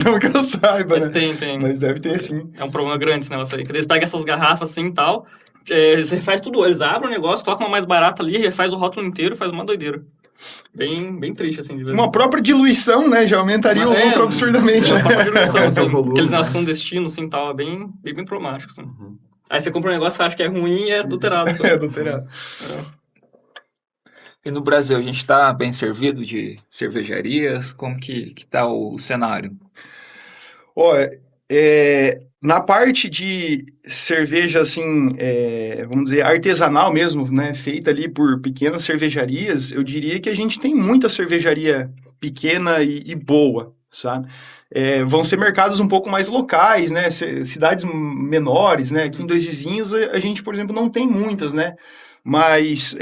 Não que eu saiba, Mas né? tem. Mas deve ter, sim. É um problema grande esse negócio aí. Que eles pegam essas garrafas assim e tal, eles refaz tudo. Eles abrem o negócio, colocam uma mais barata ali, refaz o rótulo inteiro, faz uma doideira. Bem triste, assim, de ver. Uma própria diluição, né? Já aumentaria o lucro absurdamente, É né? uma própria diluição, Aumenta o assim. volume, Aqueles né? negócios clandestinos, assim, tal, é bem problemático, assim. Aí você compra um negócio, você acha que é ruim e é adulterado só. É, adulterado. E no Brasil, a gente está bem servido de cervejarias? Como que tá o cenário? Ó, na parte de cerveja, assim, vamos dizer, artesanal mesmo, né, feita ali por pequenas cervejarias, eu diria que a gente tem muita cervejaria pequena e boa, sabe? Vão ser mercados um pouco mais locais, né, cidades menores, né, aqui em Dois Vizinhos a gente, por exemplo, não tem muitas, né, mas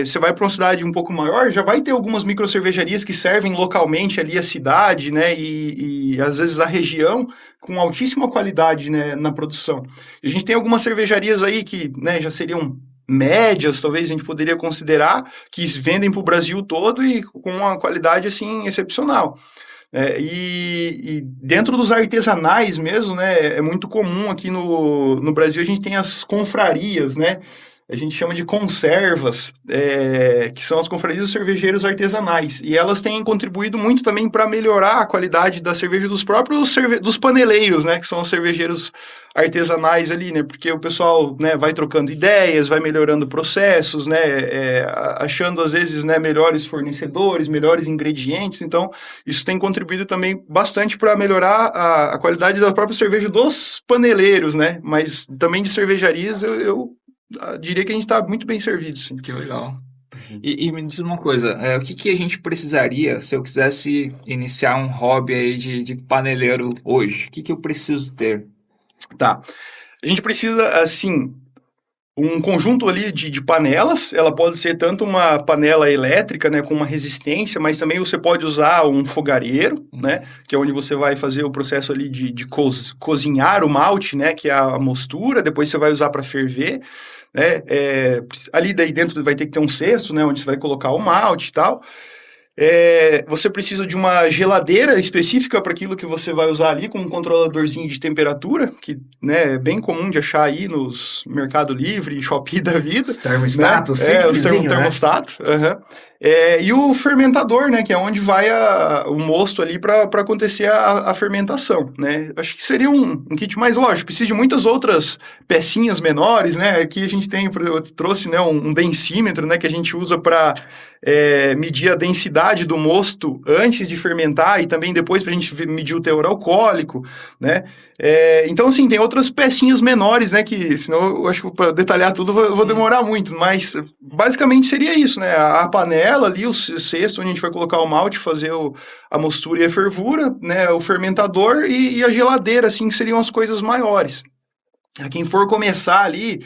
você vai para uma cidade um pouco maior, já vai ter algumas microcervejarias que servem localmente ali a cidade, né, e às vezes a região, com altíssima qualidade, né, na produção. A gente tem algumas cervejarias aí que, né, já seriam médias, talvez a gente poderia considerar, que vendem para o Brasil todo e com uma qualidade, assim, excepcional. E dentro dos artesanais mesmo, né, é muito comum aqui no Brasil, a gente tem as confrarias, né, a gente chama de conservas, que são as confrarias dos cervejeiros artesanais. E elas têm contribuído muito também para melhorar a qualidade da cerveja dos próprios dos paneleiros, né? Que são os cervejeiros artesanais ali, né? Porque o pessoal, né, vai trocando ideias, vai melhorando processos, né? Achando, às vezes, né, melhores fornecedores, melhores ingredientes. Então, isso tem contribuído também bastante para melhorar a qualidade da própria cerveja dos paneleiros, né? Mas também de cervejarias, eu diria que a gente está muito bem servido, sim. Que legal. E me diz uma coisa, o que a gente precisaria se eu quisesse iniciar um hobby aí de paneleiro hoje? O que eu preciso ter? Tá. A gente precisa, assim, um conjunto ali de panelas. Ela pode ser tanto uma panela elétrica, né, com uma resistência, mas também você pode usar um fogareiro, né, que é onde você vai fazer o processo ali de cozinhar o malte, né, que é a mostura, depois você vai usar para ferver, né, ali daí dentro vai ter que ter um cesto, né, onde você vai colocar o malte e tal. Você precisa de uma geladeira específica para aquilo que você vai usar ali, com um controladorzinho de temperatura, que, né, é bem comum de achar aí nos Mercado Livre, Shopee da vida. Os termostatos, né? Os simplesinho, né? termostato. E o fermentador, né, que é onde vai o mosto ali para acontecer a fermentação, né? Acho que seria um kit mais lógico. Precisa de muitas outras pecinhas menores, né? Aqui a gente tem, eu trouxe, né, um densímetro, né, que a gente usa para medir a densidade do mosto antes de fermentar e também depois para a gente medir o teor alcoólico, né? Então, assim, tem outras pecinhas menores, né, que senão eu acho que para detalhar tudo eu vou demorar muito, mas basicamente seria isso, né? A panela ali, o cesto onde a gente vai colocar o malte, fazer a mostura e a fervura, né? O fermentador e a geladeira, assim, que seriam as coisas maiores. Quem for começar ali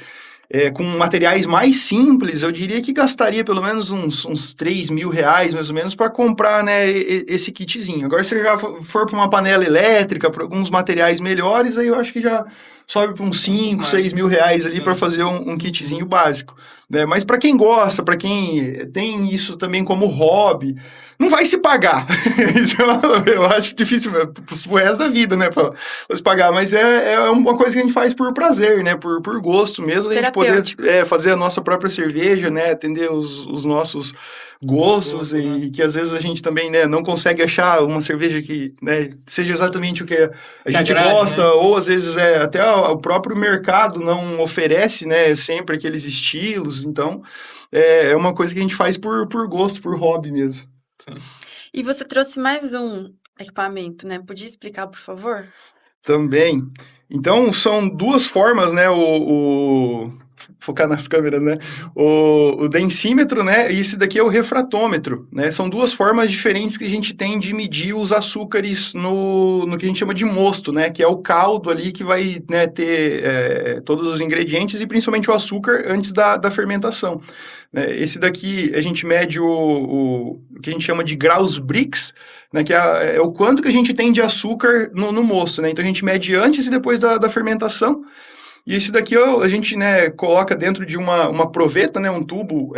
com materiais mais simples, eu diria que gastaria pelo menos uns R$ 3.000, mais ou menos, para comprar, né, esse kitzinho. Agora, se já for para uma panela elétrica, para alguns materiais melhores, aí eu acho que já sobe para uns 5, 6 mil reais ali para fazer um kitzinho básico. Né? Mas para quem gosta, para quem tem isso também como hobby, não vai se pagar. Isso eu acho difícil pro resto da vida, né? Pra se pagar. Mas é uma coisa que a gente faz por prazer, né? Por gosto mesmo. A gente poder fazer a nossa própria cerveja, né? Atender os nossos gostos e que às vezes a gente também, né, não consegue achar uma cerveja que, né, seja exatamente o que a gente agrade, gosta, né? ou às vezes até o próprio mercado não oferece, né, sempre aqueles estilos. Então, é uma coisa que a gente faz por gosto, por hobby mesmo. Sim. E você trouxe mais um equipamento, né? Podia explicar, por favor? Também. Então, são duas formas, né? Focar nas câmeras, né? O densímetro, né? E esse daqui é o refratômetro, né? São duas formas diferentes que a gente tem de medir os açúcares no que a gente chama de mosto, né? Que é o caldo ali que vai, né, ter todos os ingredientes e principalmente o açúcar antes da fermentação. Esse daqui a gente mede o que a gente chama de graus Brix, né, que é o quanto que a gente tem de açúcar no mosto, né? Então a gente mede antes e depois da fermentação. E esse daqui a gente, né, coloca dentro de uma proveta, né, um tubo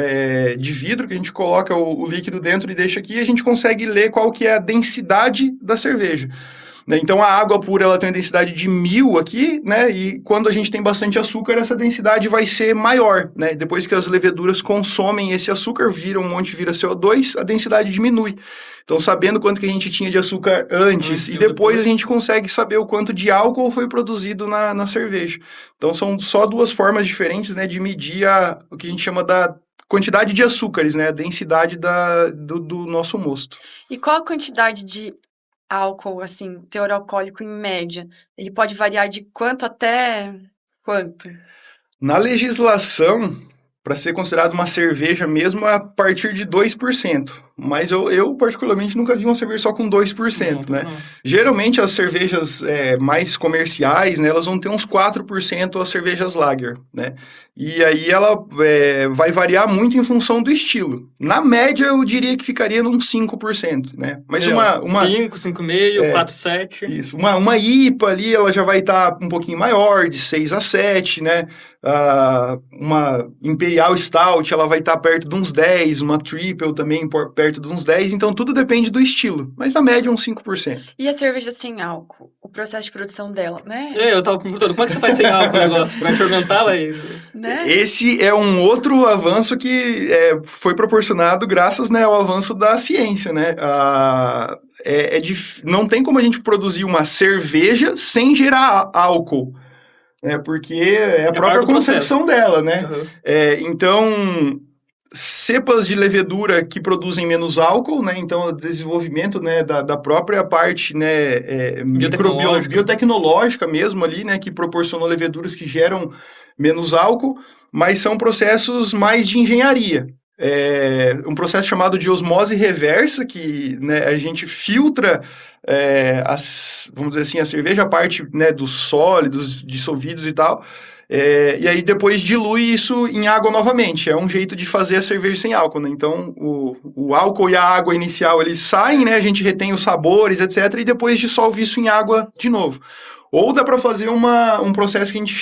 de vidro que a gente coloca o líquido dentro e deixa aqui, e a gente consegue ler qual que é a densidade da cerveja. né? Então, a água pura ela tem uma densidade de 1000 aqui, né? E quando a gente tem bastante açúcar, essa densidade vai ser maior, né? Depois que as leveduras consomem esse açúcar, vira um monte, vira CO2, a densidade diminui. Então, sabendo quanto que a gente tinha de açúcar antes e depois a gente consegue saber o quanto de álcool foi produzido na cerveja. Então, são só duas formas diferentes, né, de medir o que a gente chama da quantidade de açúcares, né, a densidade do nosso mosto. E qual a quantidade de álcool, assim, teor alcoólico em média? Ele pode variar de quanto até quanto? Na legislação, para ser considerado uma cerveja mesmo, é a partir de 2%. Mas eu particularmente, nunca vi uma cerveja só com 2%, né? Não. Geralmente, as cervejas mais comerciais, né, elas vão ter uns 4% as cervejas lager, né? E aí ela vai variar muito em função do estilo. Na média, eu diria que ficaria num 5%, né? Mas uma 5, 5,5, 4, 7. isso, uma IPA ali, ela já vai estar um pouquinho maior, de 6 a 7, né? Uma Imperial Stout, ela vai estar perto de uns 10, uma Triple também perto de uns 10, então tudo depende do estilo, mas na média uns 5%. E a cerveja sem álcool? O processo de produção dela, né? Eu tava perguntando, como é que você faz sem álcool o negócio? Vai fermentar, vai... Né? Esse é um outro avanço que foi proporcionado graças, né, ao avanço da ciência, né? Não tem como a gente produzir uma cerveja sem gerar álcool, né? Porque é a própria concepção dela, né? Uhum. Então, cepas de levedura que produzem menos álcool, né? Então, o desenvolvimento, né, da própria parte, né, biotecnológica mesmo ali, né, que proporcionou leveduras que geram menos álcool, mas são processos mais de engenharia. Um processo chamado de osmose reversa, que, né, a gente filtra vamos dizer assim, a cerveja, a parte, né, dos sólidos, dissolvidos e tal, e aí depois dilui isso em água novamente. É um jeito de fazer a cerveja sem álcool, né? Então, o álcool e a água inicial, eles saem, né? A gente retém os sabores, etc. E depois dissolve isso em água de novo. Ou dá para fazer um processo que a gente